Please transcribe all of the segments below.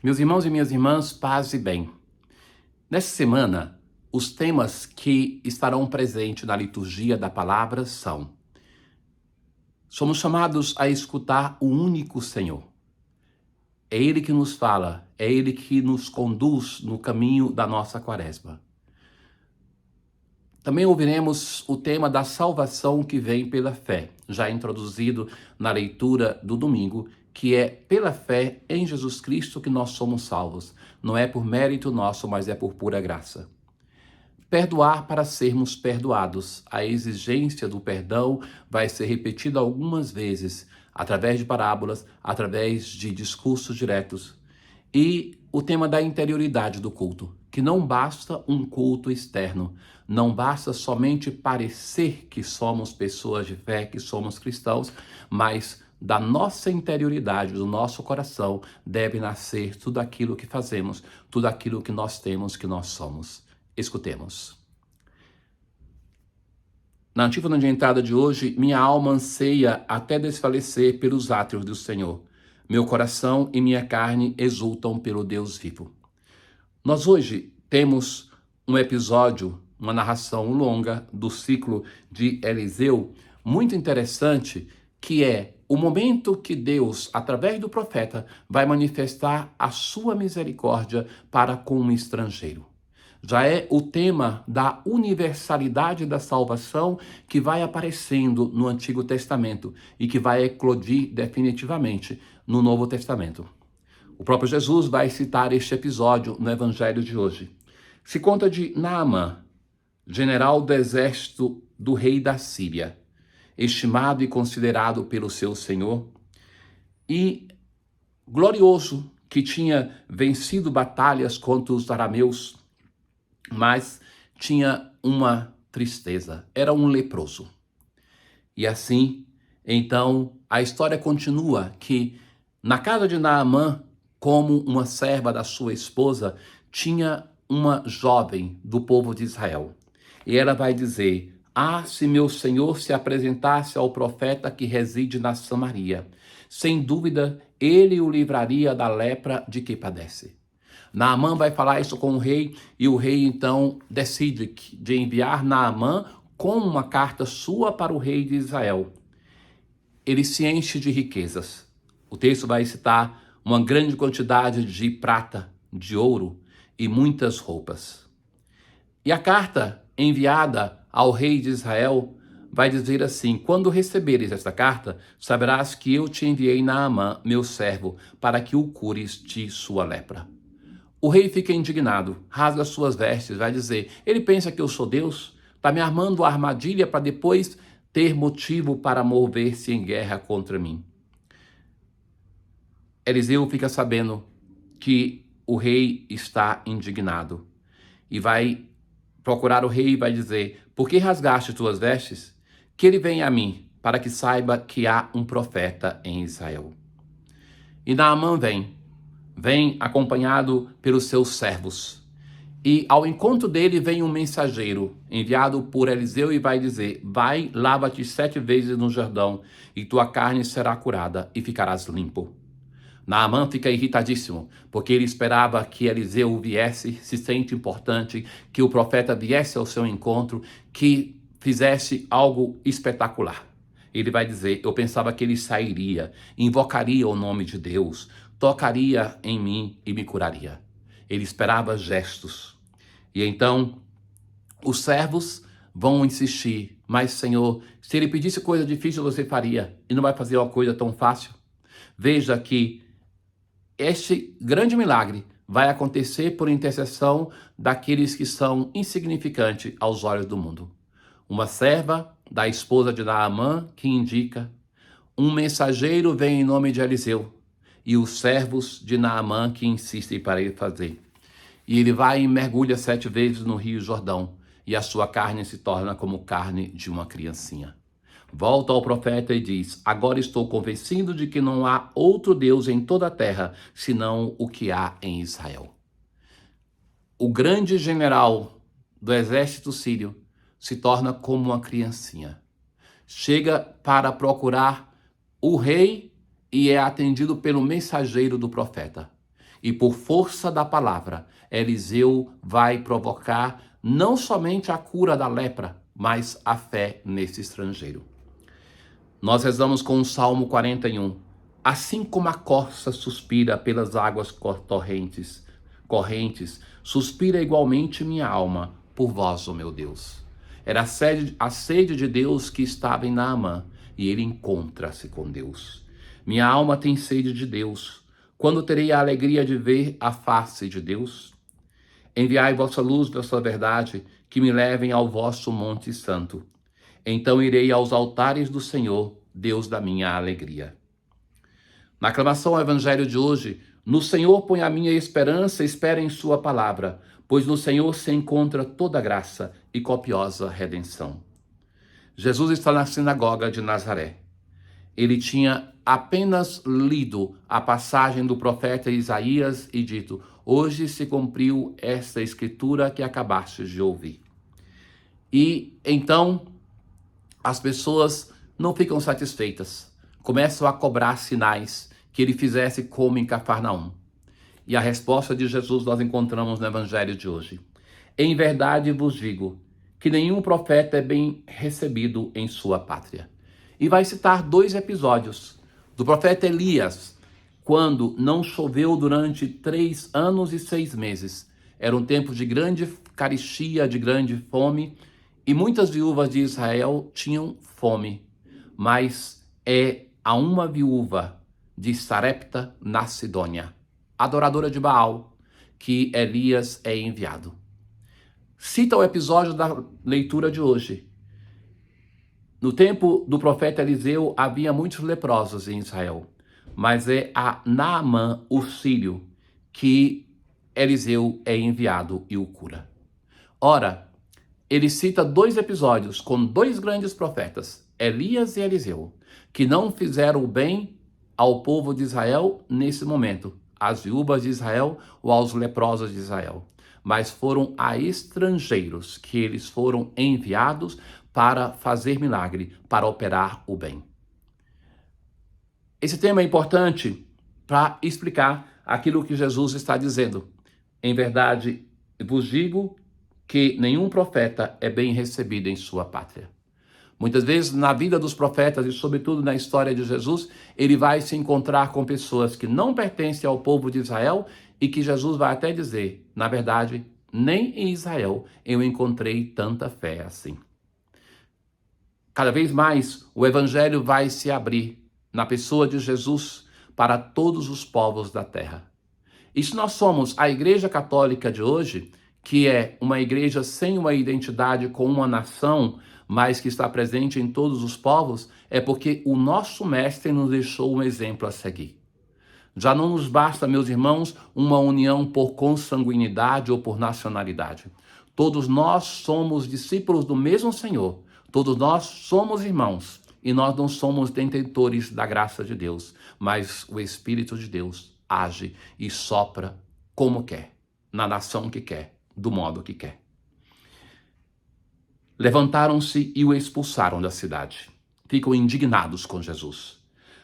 Meus irmãos e minhas irmãs, paz e bem. Nessa semana, os temas que estarão presentes na liturgia da palavra são: somos chamados a escutar o único Senhor. É Ele que nos fala, é Ele que nos conduz no caminho da nossa quaresma. Também ouviremos o tema da salvação que vem pela fé, já introduzido na leitura do domingo, que é pela fé em Jesus Cristo que nós somos salvos. Não é por mérito nosso, mas é por pura graça. Perdoar para sermos perdoados. A exigência do perdão vai ser repetida algumas vezes, através de parábolas, através de discursos diretos. E o tema da interioridade do culto, que não basta um culto externo, não basta somente parecer que somos pessoas de fé, que somos cristãos, mas da nossa interioridade, do nosso coração, deve nascer tudo aquilo que fazemos, tudo aquilo que nós temos, que nós somos. Escutemos. Na antífona de entrada de hoje, minha alma anseia até desfalecer pelos átrios do Senhor. Meu coração e minha carne exultam pelo Deus vivo. Nós hoje temos um episódio, uma narração longa do ciclo de Eliseu, muito interessante, que é o momento que Deus, através do profeta, vai manifestar a sua misericórdia para com um estrangeiro. Já é o tema da universalidade da salvação que vai aparecendo no Antigo Testamento e que vai eclodir definitivamente no Novo Testamento. O próprio Jesus vai citar este episódio no Evangelho de hoje. Se conta de Naamã, general do exército do rei da Síria, estimado e considerado pelo seu senhor, e glorioso, que tinha vencido batalhas contra os arameus, mas tinha uma tristeza, era um leproso. E assim, então, a história continua que na casa de Naamã, como uma serva da sua esposa, tinha uma jovem do povo de Israel. E ela vai dizer: ah, se meu senhor se apresentasse ao profeta que reside na Samaria, sem dúvida ele o livraria da lepra de que padece. Naamã vai falar isso com o rei e o rei então decide de enviar Naamã com uma carta sua para o rei de Israel. Ele se enche de riquezas. O texto vai citar uma grande quantidade de prata, de ouro e muitas roupas. E a carta enviada ao rei de Israel vai dizer assim: quando receberes esta carta, saberás que eu te enviei Naamã, meu servo, para que o cures de sua lepra. O rei fica indignado, rasga suas vestes, vai dizer: ele pensa que eu sou Deus? Está me armando uma armadilha para depois ter motivo para mover-se em guerra contra mim. Eliseu fica sabendo que o rei está indignado e vai procurar o rei e vai dizer: por que rasgaste tuas vestes? Que ele venha a mim, para que saiba que há um profeta em Israel. E Naamã vem acompanhado pelos seus servos. E ao encontro dele vem um mensageiro enviado por Eliseu e vai dizer: vai, lava-te 7 vezes no Jordão e tua carne será curada e ficarás limpo. Naamã fica irritadíssimo, porque ele esperava que Eliseu viesse, se sente importante, que o profeta viesse ao seu encontro, que fizesse algo espetacular. Ele vai dizer: eu pensava que ele sairia, invocaria o nome de Deus, tocaria em mim e me curaria. Ele esperava gestos. E então os servos vão insistir: mas Senhor, se ele pedisse coisa difícil você faria, e não vai fazer uma coisa tão fácil? Veja que este grande milagre vai acontecer por intercessão daqueles que são insignificantes aos olhos do mundo. Uma serva da esposa de Naamã que indica, um mensageiro vem em nome de Eliseu, e os servos de Naamã que insistem para ele fazer. E ele vai e mergulha 7 vezes no Rio Jordão, e a sua carne se torna como carne de uma criancinha. Volta ao profeta e diz: agora estou convencido de que não há outro Deus em toda a terra, senão o que há em Israel. O grande general do exército sírio se torna como uma criancinha. Chega para procurar o rei e é atendido pelo mensageiro do profeta. E por força da palavra, Eliseu vai provocar não somente a cura da lepra, mas a fé nesse estrangeiro. Nós rezamos com o Salmo 41. Assim como a corça suspira pelas águas correntes, suspira igualmente minha alma por vós, ó meu Deus. Era a sede de Deus que estava em Naamã, e ele encontra-se com Deus. Minha alma tem sede de Deus. Quando terei a alegria de ver a face de Deus? Enviai vossa luz, vossa verdade, que me levem ao vosso monte santo. Então irei aos altares do Senhor, Deus da minha alegria. Na aclamação ao Evangelho de hoje, no Senhor põe a minha esperança, espera em sua palavra, pois no Senhor se encontra toda graça e copiosa redenção. Jesus está na sinagoga de Nazaré. Ele tinha apenas lido a passagem do profeta Isaías e dito: hoje se cumpriu esta escritura que acabastes de ouvir. E então as pessoas não ficam satisfeitas, começam a cobrar sinais que ele fizesse como em Cafarnaum. E a resposta de Jesus nós encontramos no Evangelho de hoje. Em verdade vos digo que nenhum profeta é bem recebido em sua pátria. E vai citar 2 episódios do profeta Elias, quando não choveu durante 3 anos e 6 meses. Era um tempo de grande carestia, de grande fome, e muitas viúvas de Israel tinham fome. Mas é a uma viúva de Sarepta, na Sidônia, adoradora de Baal, que Elias é enviado. Cita o episódio da leitura de hoje. No tempo do profeta Eliseu, havia muitos leprosos em Israel, mas é a Naamã, o sírio, que Eliseu é enviado e o cura. Ora, ele cita 2 episódios com 2 grandes profetas, Elias e Eliseu, que não fizeram o bem ao povo de Israel nesse momento, às viúvas de Israel ou aos leprosos de Israel, mas foram a estrangeiros que eles foram enviados para fazer milagre, para operar o bem. Esse tema é importante para explicar aquilo que Jesus está dizendo. Em verdade, vos digo que nenhum profeta é bem recebido em sua pátria. Muitas vezes, na vida dos profetas e sobretudo na história de Jesus, ele vai se encontrar com pessoas que não pertencem ao povo de Israel e que Jesus vai até dizer, na verdade, nem em Israel eu encontrei tanta fé assim. Cada vez mais, o evangelho vai se abrir na pessoa de Jesus para todos os povos da terra. E se nós somos a Igreja Católica de hoje, que é uma igreja sem uma identidade com uma nação, mas que está presente em todos os povos, é porque o nosso mestre nos deixou um exemplo a seguir. Já não nos basta, meus irmãos, uma união por consanguinidade ou por nacionalidade. Todos nós somos discípulos do mesmo Senhor. Todos nós somos irmãos e nós não somos detentores da graça de Deus, mas o Espírito de Deus age e sopra como quer, na nação que quer, do modo que quer. Levantaram-se e o expulsaram da cidade. Ficam indignados com Jesus.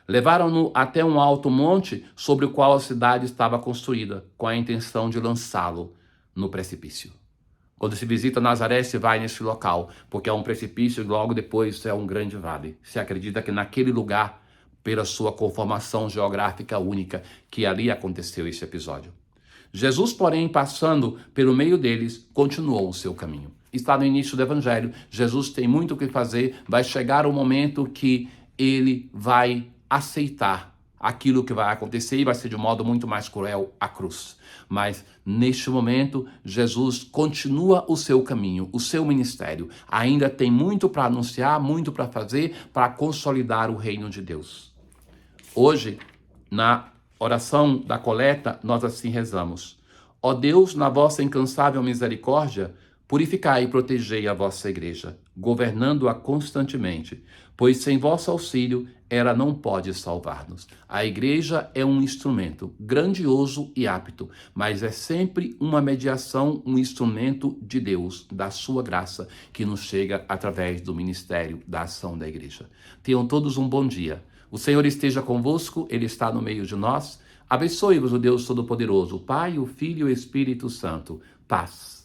Levaram-no até um alto monte sobre o qual a cidade estava construída, com a intenção de lançá-lo no precipício. Quando se visita Nazaré, se vai nesse local, porque é um precipício e logo depois é um grande vale. Se acredita que naquele lugar, pela sua conformação geográfica única, que ali aconteceu esse episódio. Jesus, porém, passando pelo meio deles, continuou o seu caminho. Está no início do Evangelho, Jesus tem muito o que fazer, vai chegar o momento que ele vai aceitar aquilo que vai acontecer e vai ser de um modo muito mais cruel a cruz. Mas, neste momento, Jesus continua o seu caminho, o seu ministério. Ainda tem muito para anunciar, muito para fazer, para consolidar o reino de Deus. Hoje, na oração da coleta, nós assim rezamos. Ó Deus, na vossa incansável misericórdia, purificai e protegei a vossa igreja, governando-a constantemente, pois sem vosso auxílio ela não pode salvar-nos. A igreja é um instrumento grandioso e apto, mas é sempre uma mediação, um instrumento de Deus, da sua graça, que nos chega através do ministério, da ação da igreja. Tenham todos um bom dia. O Senhor esteja convosco, Ele está no meio de nós. Abençoe-vos o Deus Todo-Poderoso, o Pai, o Filho e o Espírito Santo. Paz.